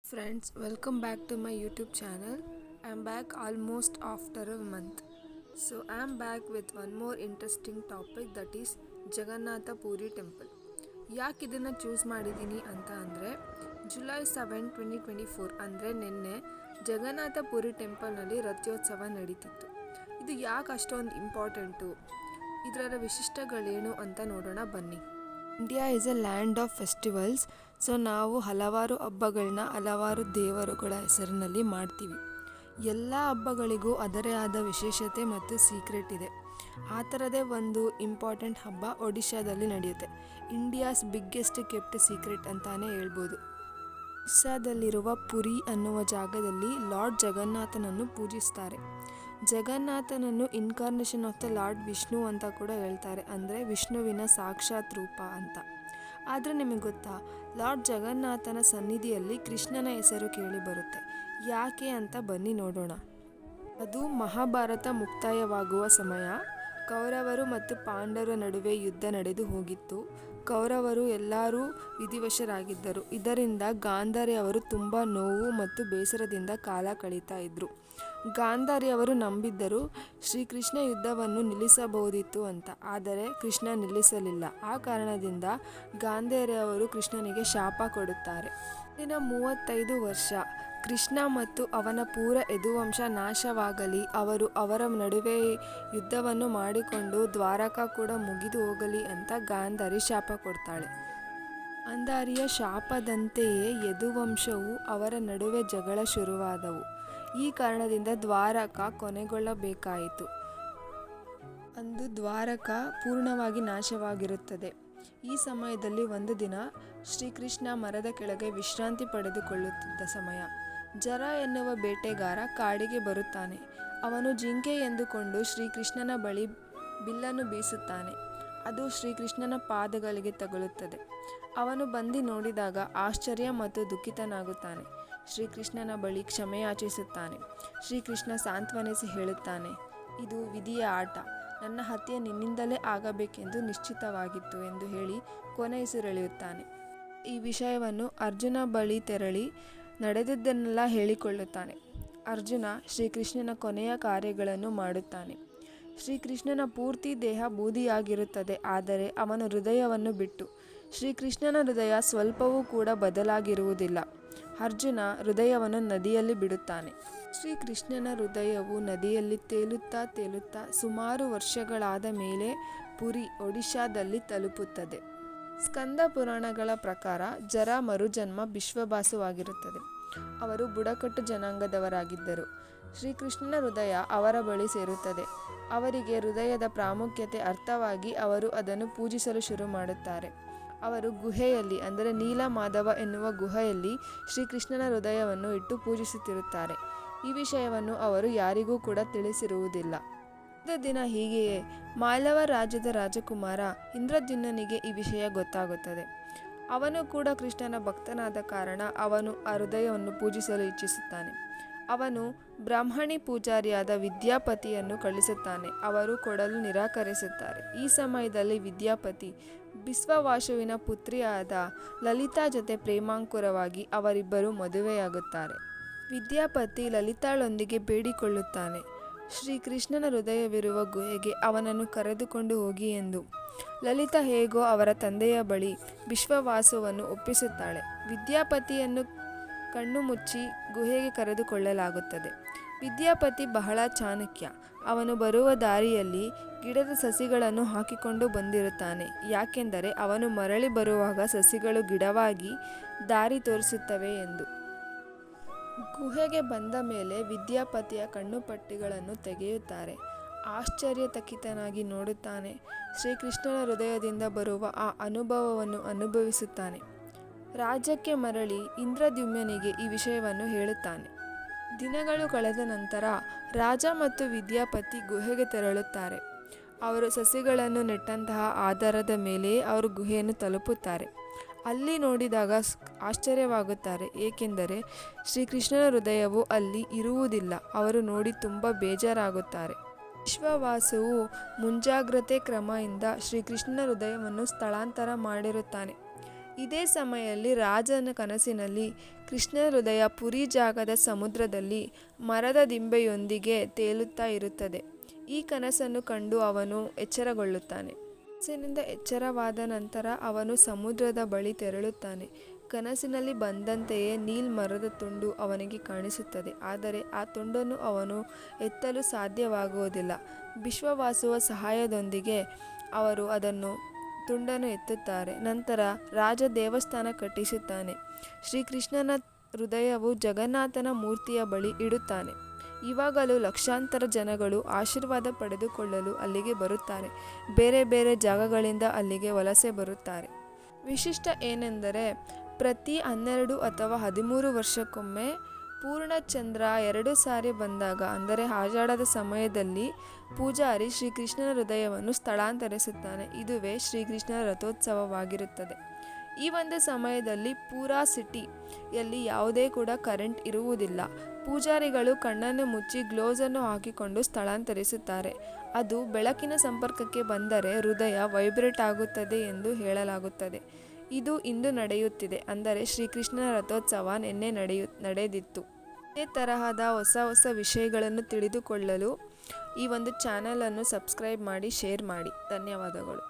Friends, welcome back to my YouTube channel. I'm back almost after a month. So I'm back with one more interesting topic, that is Jagannath Puri temple. ಯಾಕೆ ಇದನ್ನು choose ಮಾಡಿದ್ದೀನಿ ಅಂತ ಅಂದರೆ, July 7, 2024 ಅಂದರೆ ನಿನ್ನೆ ಜಗನ್ನಾಥ ಪುರಿ ಟೆಂಪಲ್ನಲ್ಲಿ ರಥೋತ್ಸವ ನಡೀತಿತ್ತು. ಇದು ಯಾಕೆ ಅಷ್ಟೊಂದು ಇಂಪಾರ್ಟೆಂಟು, ಇದರ ವಿಶಿಷ್ಟಗಳೇನು ಅಂತ ನೋಡೋಣ ಬನ್ನಿ. India is A land of festivals. So ನಾವು ಹಲವಾರು ಹಬ್ಬಗಳನ್ನ ಹಲವಾರು ದೇವರುಗಳ ಹೆಸರಿನಲ್ಲಿ ಮಾಡ್ತೀವಿ. ಎಲ್ಲ ಹಬ್ಬಗಳಿಗೂ ಅದರೇ ಆದ ವಿಶೇಷತೆ ಮತ್ತು ಸೀಕ್ರೆಟ್ ಇದೆ. ಆ ಥರದೇ ಒಂದು ಇಂಪಾರ್ಟೆಂಟ್ ಹಬ್ಬ ಒಡಿಶಾದಲ್ಲಿ ನಡೆಯುತ್ತೆ. ಇಂಡಿಯಾಸ್ ಬಿಗ್ಗೆಸ್ಟ್ ಕೆಪ್ಟ್ ಸೀಕ್ರೆಟ್ ಅಂತಾನೆ ಹೇಳ್ಬೋದು. ಒಡಿಶಾದಲ್ಲಿರುವ ಪುರಿ ಅನ್ನುವ ಜಾಗದಲ್ಲಿ ಲಾರ್ಡ್ ಜಗನ್ನಾಥನನ್ನು ಪೂಜಿಸ್ತಾರೆ. ಜಗನ್ನಾಥನನ್ನು incarnation of the lord Vishnu ಅಂತ ಕೂಡ ಹೇಳ್ತಾರೆ, ಅಂದರೆ ವಿಷ್ಣುವಿನ ಸಾಕ್ಷಾತ್ ರೂಪ ಅಂತ. ಆದರೆ ನಿಮಗೆ ಗೊತ್ತಾ, ಲಾರ್ಡ್ ಜಗನ್ನಾಥನ ಸನ್ನಿಧಿಯಲ್ಲಿ ಕೃಷ್ಣನ ಹೆಸರು ಕೇಳಿ ಬರುತ್ತೆ. ಯಾಕೆ ಅಂತ ಬನ್ನಿ ನೋಡೋಣ. ಅದು ಮಹಾಭಾರತ ಮುಕ್ತಾಯವಾಗುವ ಸಮಯ. ಕೌರವರು ಮತ್ತು ಪಾಂಡವರ ನಡುವೆ ಯುದ್ಧ ನಡೆದು ಹೋಗಿತ್ತು. ಕೌರವರು ಎಲ್ಲರೂ ವಿಧಿವಶರಾಗಿದ್ದರು. ಇದರಿಂದ ಗಾಂಧಾರಿ ಅವರು ತುಂಬ ನೋವು ಮತ್ತು ಬೇಸರದಿಂದ ಕಾಲ ಕಳೀತಾ ಇದ್ದರು. ಗಾಂಧಾರಿ ಅವರು ನಂಬಿದ್ದರು ಶ್ರೀಕೃಷ್ಣ ಯುದ್ಧವನ್ನು ನಿಲ್ಲಿಸಬಹುದಿತ್ತು ಅಂತ. ಆದರೆ ಕೃಷ್ಣ ನಿಲ್ಲಿಸಲಿಲ್ಲ. ಆ ಕಾರಣದಿಂದ ಗಾಂಧಾರಿ ಅವರು ಕೃಷ್ಣನಿಗೆ ಶಾಪ ಕೊಡುತ್ತಾರೆ. ದಿನ 35 ವರ್ಷ ಕೃಷ್ಣ ಮತ್ತು ಅವನ ಪೂರ ಯದುವಂಶ ನಾಶವಾಗಲಿ, ಅವರ ನಡುವೆ ಯುದ್ಧವನ್ನು ಮಾಡಿಕೊಂಡು ದ್ವಾರಕಾ ಕೂಡ ಮುಗಿದು ಹೋಗಲಿ ಅಂತ ಗಾಂಧಾರಿ ಶಾಪ ಕೊಡ್ತಾಳೆ. ಗಾಂಧಾರಿಯ ಶಾಪದಂತೆಯೇ ಯದುವಂಶವು ಅವರ ನಡುವೆ ಜಗಳ ಶುರುವಾದವು. ಈ ಕಾರಣದಿಂದ ದ್ವಾರಕಾ ಕೊನೆಗೊಳ್ಳಬೇಕಾಯಿತು. ಅಂದು ದ್ವಾರಕಾ ಪೂರ್ಣವಾಗಿ ನಾಶವಾಗಿರುತ್ತದೆ. ಈ ಸಮಯದಲ್ಲಿ ಒಂದು ದಿನ ಶ್ರೀಕೃಷ್ಣ ಮರದ ಕೆಳಗೆ ವಿಶ್ರಾಂತಿ ಪಡೆದುಕೊಳ್ಳುತ್ತಿದ್ದ ಸಮಯ ಜರ ಎನ್ನುವ ಬೇಟೆಗಾರ ಕಾಡಿಗೆ ಬರುತ್ತಾನೆ. ಅವನು ಜಿಂಕೆ ಎಂದುಕೊಂಡು ಶ್ರೀಕೃಷ್ಣನ ಬಳಿ ಬಿಲ್ಲನ್ನು ಬೀಸುತ್ತಾನೆ. ಅದು ಶ್ರೀಕೃಷ್ಣನ ಪಾದಗಳಿಗೆ ತಗುಲುತ್ತದೆ. ಅವನು ಬಂದು ನೋಡಿದಾಗ ಆಶ್ಚರ್ಯ ಮತ್ತು ದುಃಖಿತನಾಗುತ್ತಾನೆ. ಶ್ರೀಕೃಷ್ಣನ ಬಳಿ ಕ್ಷಮೆಯಾಚಿಸುತ್ತಾನೆ. ಶ್ರೀಕೃಷ್ಣ ಸಾಂತ್ವನಿಸಿ ಹೇಳುತ್ತಾನೆ, ಇದು ವಿಧಿಯ ಆಟ, ನನ್ನ ಹತ್ಯೆ ನಿನ್ನಿಂದಲೇ ಆಗಬೇಕೆಂದು ನಿಶ್ಚಿತವಾಗಿತ್ತು ಎಂದು ಹೇಳಿ ಕೊನೆಯುಸಿರೆಳೆಯುತ್ತಾನೆ. ಈ ವಿಷಯವನ್ನು ಅರ್ಜುನ ಬಳಿ ತೆರಳಿ ನಡೆದಿದ್ದನ್ನೆಲ್ಲ ಹೇಳಿಕೊಳ್ಳುತ್ತಾನೆ. ಅರ್ಜುನ ಶ್ರೀಕೃಷ್ಣನ ಕೊನೆಯ ಕಾರ್ಯಗಳನ್ನು ಮಾಡುತ್ತಾನೆ. ಶ್ರೀಕೃಷ್ಣನ ಪೂರ್ತಿ ದೇಹ ಬೂದಿಯಾಗಿರುತ್ತದೆ, ಆದರೆ ಅವನ ಹೃದಯವನ್ನು ಬಿಟ್ಟು. ಶ್ರೀಕೃಷ್ಣನ ಹೃದಯ ಸ್ವಲ್ಪವೂ ಕೂಡ ಬದಲಾಗಿರುವುದಿಲ್ಲ. ಅರ್ಜುನ ಹೃದಯವನ್ನು ನದಿಯಲ್ಲಿ ಬಿಡುತ್ತಾನೆ. ಶ್ರೀಕೃಷ್ಣನ ಹೃದಯವು ನದಿಯಲ್ಲಿ ತೇಲುತ್ತಾ ಸುಮಾರು ವರ್ಷಗಳಾದ ಮೇಲೆ ಪುರಿ ಒಡಿಶಾದಲ್ಲಿ ತಲುಪುತ್ತದೆ. ಸ್ಕಂದ ಪುರಾಣಗಳ ಪ್ರಕಾರ ಜರ ಮರುಜನ್ಮ ವಿಶ್ವವಾಸುವಾಗಿರುತ್ತದೆ. ಅವರು ಬುಡಕಟ್ಟು ಜನಾಂಗದವರಾಗಿದ್ದರು. ಶ್ರೀಕೃಷ್ಣನ ಹೃದಯ ಅವರ ಬಳಿ ಸೇರುತ್ತದೆ. ಅವರಿಗೆ ಹೃದಯದ ಪ್ರಾಮುಖ್ಯತೆ ಅರ್ಥವಾಗಿ ಅವರು ಅದನ್ನು ಪೂಜಿಸಲು ಶುರು ಮಾಡುತ್ತಾರೆ. ಅವರು ಗುಹೆಯಲ್ಲಿ, ಅಂದರೆ ನೀಲಮಾಧವ ಎನ್ನುವ ಗುಹೆಯಲ್ಲಿ ಶ್ರೀಕೃಷ್ಣನ ಹೃದಯವನ್ನು ಇಟ್ಟು ಪೂಜಿಸುತ್ತಿರುತ್ತಾರೆ. ಈ ವಿಷಯವನ್ನು ಅವರು ಯಾರಿಗೂ ಕೂಡ ತಿಳಿಸಿರುವುದಿಲ್ಲ. ಒಂದು ದಿನ ಹೀಗೆಯೇ ಮಾಲವ ರಾಜ್ಯದ ರಾಜಕುಮಾರ ಇಂದ್ರದ್ಯುಮ್ನನಿಗೆ ಈ ವಿಷಯ ಗೊತ್ತಾಗುತ್ತದೆ. ಅವನು ಕೂಡ ಕೃಷ್ಣನ ಭಕ್ತನಾದ ಕಾರಣ ಅವನು ಆ ಹೃದಯವನ್ನು ಪೂಜಿಸಲು ಇಚ್ಛಿಸುತ್ತಾನೆ. ಅವನು ಬ್ರಾಹ್ಮಣಿ ಪೂಜಾರಿಯಾದ ವಿದ್ಯಾಪತಿಯನ್ನು ಕಳಿಸುತ್ತಾನೆ. ಅವರು ಕೊಡಲು ನಿರಾಕರಿಸುತ್ತಾರೆ. ಈ ಸಮಯದಲ್ಲಿ ವಿದ್ಯಾಪತಿ ಬಿಸ್ವವಾಸುವಿನ ಪುತ್ರಿಯಾದ ಲಲಿತಾ ಜೊತೆ ಪ್ರೇಮಾಂಕುರವಾಗಿ ಅವರಿಬ್ಬರು ಮದುವೆಯಾಗುತ್ತಾರೆ. ವಿದ್ಯಾಪತಿ ಲಲಿತಾಳೊಂದಿಗೆ ಬೇಡಿಕೊಳ್ಳುತ್ತಾನೆ, ಶ್ರೀಕೃಷ್ಣನ ಹೃದಯವಿರುವ ಗುಹೆಗೆ ಅವನನ್ನು ಕರೆದುಕೊಂಡು ಹೋಗಿ ಎಂದು. ಲಲಿತಾ ಹೇಗೋ ಅವರ ತಂದೆಯ ಬಳಿ ವಿಶ್ವವಾಸುವನ್ನು ಒಪ್ಪಿಸುತ್ತಾಳೆ. ವಿದ್ಯಾಪತಿಯನ್ನು ಕಣ್ಣು ಮುಚ್ಚಿ ಗುಹೆಗೆ ಕರೆದುಕೊಳ್ಳಲಾಗುತ್ತದೆ. ವಿದ್ಯಾಪತಿ ಬಹಳ ಚಾಣಕ್ಯ. ಅವನು ಬರುವ ದಾರಿಯಲ್ಲಿ ಗಿಡದ ಸಸಿಗಳನ್ನು ಹಾಕಿಕೊಂಡು ಬಂದಿರುತ್ತಾನೆ. ಯಾಕೆಂದರೆ ಅವನು ಮರಳಿ ಬರುವಾಗ ಸಸಿಗಳು ಗಿಡವಾಗಿ ದಾರಿ ತೋರಿಸುತ್ತವೆ ಎಂದು. ಗುಹೆಗೆ ಬಂದ ಮೇಲೆ ವಿದ್ಯಾಪತಿಯ ಕಣ್ಣುಪಟ್ಟಿಗಳನ್ನು ತೆಗೆಯುತ್ತಾರೆ. ಆಶ್ಚರ್ಯಚಕಿತನಾಗಿ ನೋಡುತ್ತಾನೆ. ಶ್ರೀಕೃಷ್ಣನ ಹೃದಯದಿಂದ ಬರುವ ಆ ಅನುಭವವನ್ನು ಅನುಭವಿಸುತ್ತಾನೆ. ರಾಜ್ಯಕ್ಕೆ ಮರಳಿ ಇಂದ್ರದ್ಯುಮ್ನನಿಗೆ ಈ ವಿಷಯವನ್ನು ಹೇಳುತ್ತಾನೆ. ದಿನಗಳು ಕಳೆದ ನಂತರ ರಾಜ ಮತ್ತು ವಿದ್ಯಾಪತಿ ಗುಹೆಗೆ ತೆರಳುತ್ತಾರೆ. ಅವರು ಸಸಿಗಳನ್ನು ನೆಟ್ಟಂತಹ ಆಧಾರದ ಮೇಲೆಯೇ ಅವರು ಗುಹೆಯನ್ನು ತಲುಪುತ್ತಾರೆ. ಅಲ್ಲಿ ನೋಡಿದಾಗ ಆಶ್ಚರ್ಯವಾಗುತ್ತಾರೆ, ಏಕೆಂದರೆ ಶ್ರೀಕೃಷ್ಣನ ಹೃದಯವು ಅಲ್ಲಿ ಇರುವುದಿಲ್ಲ. ಅವರು ನೋಡಿ ತುಂಬ ಬೇಜಾರಾಗುತ್ತಾರೆ. ವಿಶ್ವವಾಸುವು ಮುಂಜಾಗ್ರತೆ ಕ್ರಮದಿಂದ ಶ್ರೀಕೃಷ್ಣನ ಹೃದಯವನ್ನು ಸ್ಥಳಾಂತರ ಮಾಡಿರುತ್ತಾನೆ. ಇದೇ ಸಮಯದಲ್ಲಿ ರಾಜನ ಕನಸಿನಲ್ಲಿ ಕೃಷ್ಣನ ಹೃದಯ ಪುರಿ ಜಾಗದ ಸಮುದ್ರದಲ್ಲಿ ಮರದ ದಿಂಬೆಯೊಂದಿಗೆ ತೇಲುತ್ತಾ ಇರುತ್ತದೆ. ಈ ಕನಸನ್ನು ಕಂಡು ಅವನು ಎಚ್ಚರಗೊಳ್ಳುತ್ತಾನೆ. ಕನಸಿನಿಂದ ಎಚ್ಚರವಾದ ನಂತರ ಅವನು ಸಮುದ್ರದ ಬಳಿ ತೆರಳುತ್ತಾನೆ. ಕನಸಿನಲ್ಲಿ ಬಂದಂತೆಯೇ ನೀಲ್ ಮರದ ತುಂಡು ಅವನಿಗೆ ಕಾಣಿಸುತ್ತದೆ. ಆದರೆ ಆ ತುಂಡನ್ನು ಅವನು ಎತ್ತಲು ಸಾಧ್ಯವಾಗುವುದಿಲ್ಲ. ವಿಶ್ವವಾಸುವ ಸಹಾಯದೊಂದಿಗೆ ಅವರು ತುಂಡನ್ನು ಎತ್ತುತ್ತಾರೆ. ನಂತರ ರಾಜ ದೇವಸ್ಥಾನ ಕಟ್ಟಿಸುತ್ತಾನೆ. ಶ್ರೀಕೃಷ್ಣನ ಹೃದಯವು ಜಗನ್ನಾಥನ ಮೂರ್ತಿಯ ಬಳಿ ಇಡುತ್ತಾನೆ. ಇವಾಗಲೂ ಲಕ್ಷಾಂತರ ಜನಗಳು ಆಶೀರ್ವಾದ ಪಡೆದುಕೊಳ್ಳಲು ಅಲ್ಲಿಗೆ ಬರುತ್ತಾರೆ. ಬೇರೆ ಬೇರೆ ಜಾಗಗಳಿಂದ ಅಲ್ಲಿಗೆ ವಲಸೆ ಬರುತ್ತಾರೆ. ವಿಶಿಷ್ಟ ಏನೆಂದರೆ ಪ್ರತಿ 12 ಅಥವಾ 13 ವರ್ಷಕ್ಕೊಮ್ಮೆ ಪೂರ್ಣಚಂದ್ರ 2 ಸಾರಿ ಬಂದಾಗ, ಅಂದರೆ ಆಷಾಢದ ಸಮಯದಲ್ಲಿ ಪೂಜಾರಿ ಶ್ರೀಕೃಷ್ಣನ ಹೃದಯವನ್ನು ಸ್ಥಳಾಂತರಿಸುತ್ತಾನೆ. ಇದುವೇ ಶ್ರೀಕೃಷ್ಣನ ರಥೋತ್ಸವವಾಗಿರುತ್ತದೆ. ಈ ಒಂದು ಸಮಯದಲ್ಲಿ ಪೂರಾ ಸಿಟಿಯಲ್ಲಿ ಯಾವುದೇ ಕೂಡ ಕರೆಂಟ್ ಇರುವುದಿಲ್ಲ. ಪೂಜಾರಿಗಳು ಕಣ್ಣನ್ನು ಮುಚ್ಚಿ ಗ್ಲೋವ್ಸನ್ನು ಹಾಕಿಕೊಂಡು ಸ್ಥಳಾಂತರಿಸುತ್ತಾರೆ. ಅದು ಬೆಳಕಿನ ಸಂಪರ್ಕಕ್ಕೆ ಬಂದರೆ ಹೃದಯ ವೈಬ್ರೇಟ್ ಆಗುತ್ತದೆ ಎಂದು ಹೇಳಲಾಗುತ್ತದೆ. ಇದು ಇಂದು ನಡೆಯುತ್ತಿದೆ. ಅಂದರೆ ಶ್ರೀಕೃಷ್ಣನ ರಥೋತ್ಸವ ನಿನ್ನೆ ನಡೆದಿತ್ತು. ಇದೇ ತರಹದ ಹೊಸ ವಿಷಯಗಳನ್ನು ತಿಳಿದುಕೊಳ್ಳಲು ಈ ಒಂದು ಚಾನಲನ್ನು ಸಬ್ಸ್ಕ್ರೈಬ್ ಮಾಡಿ, ಶೇರ್ ಮಾಡಿ. ಧನ್ಯವಾದಗಳು.